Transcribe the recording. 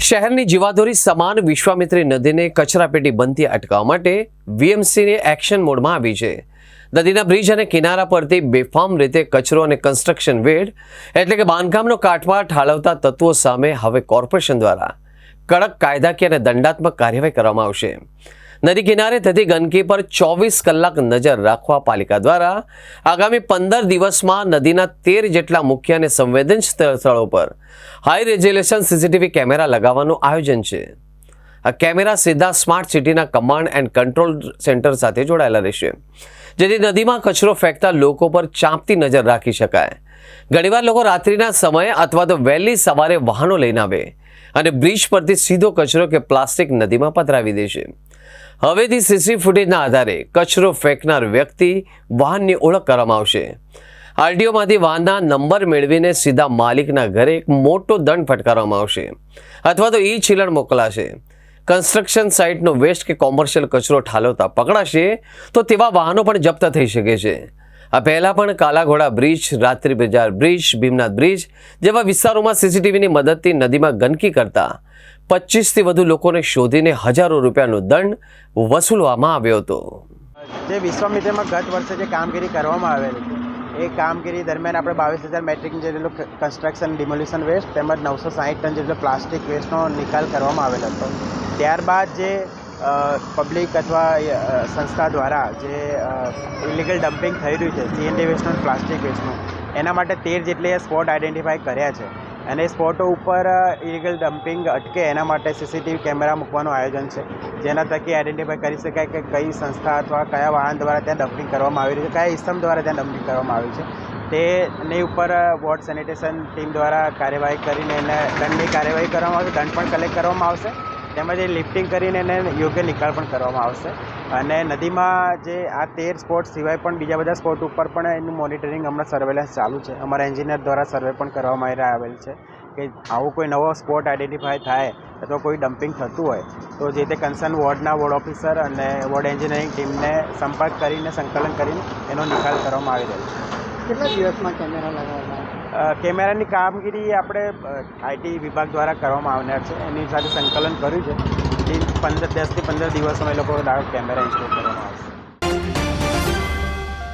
શહેરની જીવાદોરી સમાન વિશ્વામિત્રી નદીને કચરાપેટી બનતી અટકાવવા માટે વીએમસીને એક્શન મોડમાં આવી છે। નદીના બ્રિજ અને કિનારા પરથી બેફામ રીતે કચરો અને કન્સ્ટ્રક્શન વેડ એટલે કે બાંધકામનો કાટમાળ ઠાલવતા તત્વો સામે હવે કોર્પોરેશન દ્વારા કડક કાયદાકીય અને દંડાત્મક કાર્યવાહી કરવામાં આવશે। નદી કિનારે થતી ગંદકી પર 24 કલાક નજર રાખવા પાલિકા દ્વારા આગામી 15 દિવસમાં નદીના 13 જેટલા મુખ્ય અને સંવેદનશીલ સ્થળો પર હાઈ રેઝોલ્યુશન સીસીટીવી કેમેરા લગાવવાનું આયોજન છે। આ કેમેરા સીધા સ્માર્ટ સિટીના કમાન્ડ એન્ડ કંટ્રોલ સેન્ટર સાથે જોડાયેલા રહેશે, જેથી નદીમાં કચરો ફેંકતા લોકો પર ચાંપતી નજર રાખી શકાય। ઘણીવાર લોકો રાત્રિના સમયે અથવા તો વહેલી સવારે વાહનો લઈને આવે અને બ્રિજ પરથી સીધો કચરો કે પ્લાસ્ટિક નદીમાં પધરાવી દેશે। હવેથી સીસીટીવી ફૂટેજના આધારે કચરો ફેંકનાર વ્યક્તિ વાહનની ઓળખ કરવામાં આવશે। આરટીઓમાંથી વાહનના નંબર મેળવીને સીધા માલિકના ઘરે એક મોટો દંડ ફટકારવામાં આવશે અથવા તો ઈ ચલણ મોકલાશે। કન્સ્ટ્રક્શન સાઇટનો વેસ્ટ કે કોમર્શિયલ કચરો ઠાલવતા પકડાશે તો તેવા વાહનો પણ જપ્ત થઈ શકે છે। આ પહેલા પણ કાલાઘોડા બ્રિજ, રાત્રિ બજાર બ્રિજ, ભીમનાથ બ્રિજ જેવા વિસ્તારોમાં સીસીટીવીની મદદથી નદીમાં ગંદકી કરતા 25થી વધુ લોકોને શોધીને હજારો રૂપિયાનો દંડ વસૂલવામાં આવ્યો હતો। જે વિશ્વામિત્રીમાં ગત વર્ષે જે કામગીરી કરવામાં આવેલી એ કામગીરી દરમિયાન આપણે 22,000 મેટ્રિક જેટલું કન્સ્ટ્રક્શન ડિમોલિશન વેસ્ટ તેમજ 960 ટન જેટલો પ્લાસ્ટિક વેસ્ટનો નિકાલ કરવામાં આવેલો હતો। ત્યારબાદ જે પબ્લિક અથવા સંસ્થા દ્વારા જે ઇલીગલ ડમ્પિંગ થઈ રહ્યું છે સીએનડી વેસ્ટનું પ્લાસ્ટિક વેસ્ટનું, એના માટે 13 જેટલી સ્પોટ આઈડેન્ટિફાઈ કર્યા છે અને સ્પોટો ઉપર ઇલીગલ ડમ્પિંગ અટકે એના માટે સીસીટીવી કેમેરા મૂકવાનું આયોજન છે, જેના થકી આઈડેન્ટિફાઈ કરી શકાય કે કઈ સંસ્થા અથવા કયા વાહન દ્વારા ત્યાં ડમ્પિંગ કરવામાં આવી રહ્યું છે, કયા ઇસમ દ્વારા ત્યાં ડમ્પિંગ કરવામાં આવ્યું છે તેની ઉપર વોર્ડ સેનિટેશન ટીમ દ્વારા કાર્યવાહી કરીને એને દંડની કાર્યવાહી કરવામાં આવશે, દંડ પણ કલેક્ટ કરવામાં આવશે, તેમજ એ લિફ્ટિંગ કરીને એને યોગ્ય નિકાલ પણ કરવામાં આવશે। અને નદીમાં જે આ 13 સ્પોટ સિવાય પણ બીજા બધા સ્પોટ ઉપર પણ એનું મોનિટરિંગ હમણાં સર્વેલન્સ ચાલુ છે। અમારા એન્જિનિયર દ્વારા સર્વે પણ કરવામાં આવેલ છે કે આવો કોઈ નવો સ્પોટ આઈડેન્ટિફાય થાય અથવા કોઈ ડમ્પિંગ થતું હોય તો જે તે કન્સર્ન વોર્ડ ઓફિસર અને વોર્ડ એન્જિનિયરિંગ ટીમને સંપર્ક કરીને સંકલન કરીને એનો નિકાલ કરવામાં આવી રહ્યો છે। કેટલા દિવસમાં કેમેરા લગાવવામાં? કેમેરાની કામગીરી આપણે આઈટી વિભાગ દ્વારા કરવામાં આવનાર છે, એની સાથે સંકલન કર્યું છે। 10 થી 15 દિવસમાં એ લોકો કેમેરા ઇન્સ્ટોલ કરવામાં આવશે।